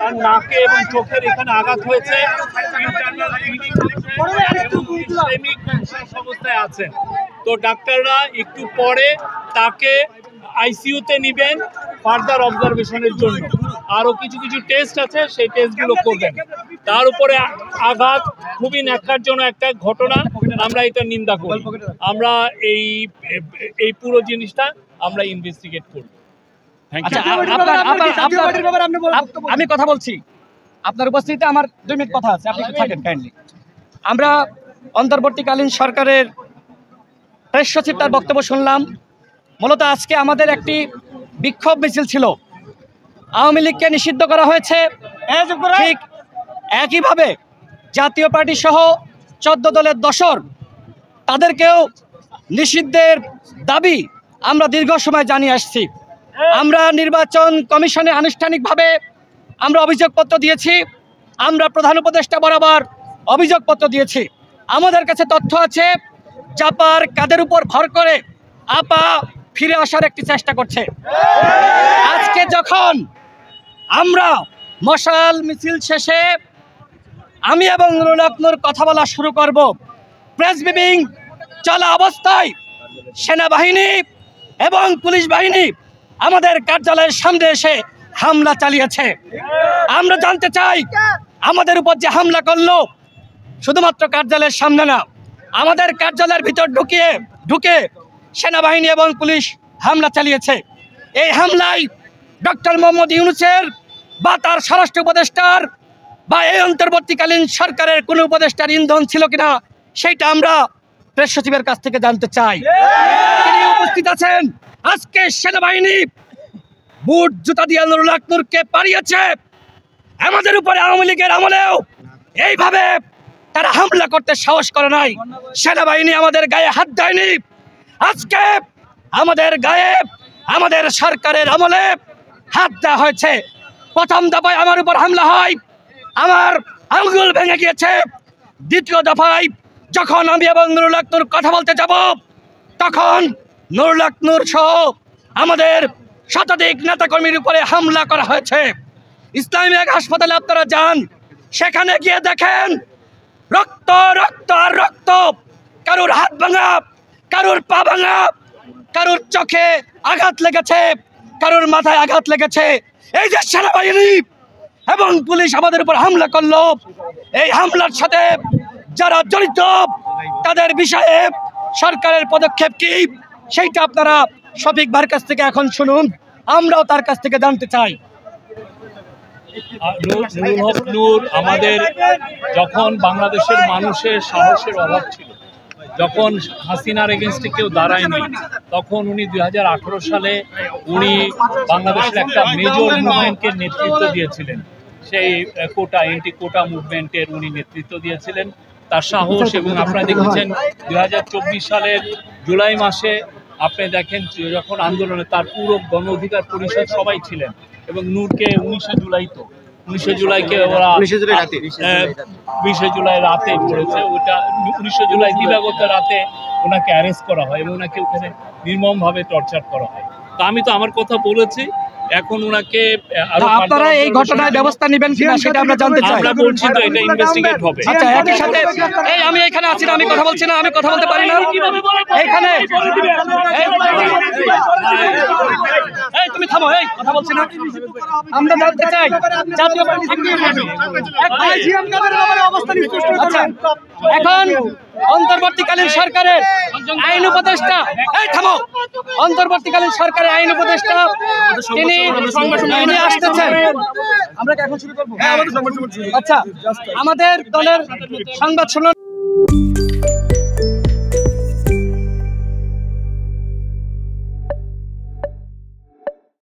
তার নাকে এবং চোখের এখানে আঘাত হয়েছে, অবস্থায় আছেন। তো ডাক্তাররা একটু পরে তাকে আইসিইউতে নিবেন ফার্দার অবজারভেশনের জন্য। আরো কিছু টেস্ট আছে, সেই টেস্টগুলো করবেন। তার উপরে আঘাত খুবই ন্যাক্কারজনক একটা ঘটনা, আমরা এটা নিন্দা করি। আমরা এই পুরো জিনিসটা আমরা ইনভেস্টিগেট করব। আমি কথা বলছি, আপনার উপস্থিতিতে আমার 2 মিনিট কথা আছে, আপনি থাকেন কাইন্ডলি। আমরা অন্তর্বর্তীকালীন সরকারের প্রেস সচিব তার বক্তব্য শুনলাম। মূলত আজকে আমাদের একটি বিক্ষোভ মিছিল ছিল। আওয়ামী লীগকে নিষিদ্ধ করা হয়েছে, ঠিক একইভাবে জাতীয় পার্টি সহ 14 দলের দোসর তাদেরকেও নিষিদ্ধের দাবি আমরা দীর্ঘ সময় জানিয়ে আসছি। আমরা নির্বাচন কমিশনে আনুষ্ঠানিকভাবে আমরা অভিযোগপত্র দিয়েছি, আমরা প্রধান উপদেষ্টা বরাবর অভিযোগপত্র দিয়েছি। আমাদের কাছে তথ্য আছে চাপার কাদের উপর ভর করে আপা ফিরে আসার একটি চেষ্টা করছে। আজকে যখন আমরা মশাল মিছিল শেষে আমি এবং নুরুল হক নূর কথা বলা শুরু করব, প্রেস ব্রিফিং চলা অবস্থায় সেনাবাহিনী এবং পুলিশ বাহিনী আমাদের কার্যালয়ের সামনে এসে হামলা চালিয়েছে। আমরা জানতে চাই, আমাদের উপর যে হামলা করলো শুধুমাত্র কার্যালয়ের সামনে না, আমাদের কার্যালয়ের ভিতর ঢুকে সেনাবাহিনী এবং পুলিশ হামলা চালিয়েছে। এই হামলায় ডক্টর মোহাম্মদ ইউনূসের বা তার স্বরাষ্ট্র উপদেষ্টার বা এই অন্তর্বর্তীকালীন সরকারের কোনো উপদেষ্টার ইন্ধন ছিল কিনা সেইটা আমরা প্রেস সচিবের কাছ থেকে জানতে চাই। তিনি উপস্থিত আছেন। আজকে সেনাবাহিনী বুট জুতা দিয়ে নুরুল হক নূরকে পাড়িয়েছে। আমাদের উপরে আওয়ামী লীগের আমলেও এইভাবে তারা হামলা করতে সাহস করে নাই। সেনাবাহিনী আমাদের গায়ে হাত দেয়নি। আজকে আমাদের গায়ে আমাদের সরকারের আমলে হাত দেওয়া হয়েছে। প্রথম দফায় আমার উপর হামলা হয়, আমার আঙ্গুল ভেঙে গিয়েছে। দ্বিতীয় দফায় যখন আমি এবং নুরুল হক নূর কথা বলতে যাব, তখন নুরুল হক নূর সহ আমাদের শতাধিক নেতাকর্মীর উপরে হামলা করা হয়েছে। ইসলামী এক হাসপাতালে আপনারা যান, সেখানে গিয়ে দেখেন রক্ত রক্ত আর রক্ত। কারুর হাত ভাঙা, কারুর পা ভাঙা, কারুর চোখে আঘাত লেগেছে, কারুর মাথায় আঘাত লেগেছে। এই যে সেনাবাহিনী এবং পুলিশ আমাদের উপর হামলা করলো, এই হামলার সাথে যারা জড়িত তাদের বিষয়ে সরকারের পদক্ষেপ কি সেইটা আপনারা শফিক ভাইয়ের কাছ থেকে এখন শুনুন, আমরাও তার কাছ থেকে জানতে চাই। নুরুল হক নূর আমাদের যখন বাংলাদেশের মানুষের সাহসের অভাব ছিল, যখন হাসিনার এগেনস্টে কেউ দাঁড়ায়নি, তখন উনি 2018 সালে উনি বাংলাদেশের একটা মেজর মুভমেন্টকে নেতৃত্ব দিয়েছিলেন। সেই এন্টি কোটা মুভমেন্টের উনি নেতৃত্ব দিয়েছিলেন। তার সাহস, এবং আপনারা দেখেছেন 2024 সালের জুলাই মাসে আপনি দেখেন যখন আন্দোলনে তার পুরো গণ অধিকার পরিষদ সবাই ছিলেন, এবং নূরকে 19শে জুলাইকে ওরা 20শে জুলাই রাতে করেছে। ওটা 19শে জুলাই দিবাগত রাতে ওনাকে অ্যারেস্ট করা হয় এবং ওনাকে ওখানে নির্মমভাবে টর্চার করা হয়। তো আমি তো আমার কথা বলেছি, এখন ওনাকে আপনারা এই ঘটনায় ব্যবস্থা নেবেন কিনা সেটা আমরা জানতে চাই। আমরা বলছি তো এটা ইনভেস্টিগেট হবে। আচ্ছা, একই সাথে এই আমি এখানে আছি না, আমি কথা বলছি না, আমি কথা বলতে পারি না এইখানে। এই তুমি থামো, এই কথা বলছি না। আমরা জানতে চাই জাতীয় পার্টি আচ্ছা, এখন অন্তর্বর্তীকালীন সরকারের আইন উপদেষ্টা, এই থামো, অন্তর্বর্তীকালীন সরকারের আইন উপদেষ্টা তিনি আসতেছেন। আমরা এখন শুরু করবো। আচ্ছা, আমাদের দলের সংবাদ শুনুন।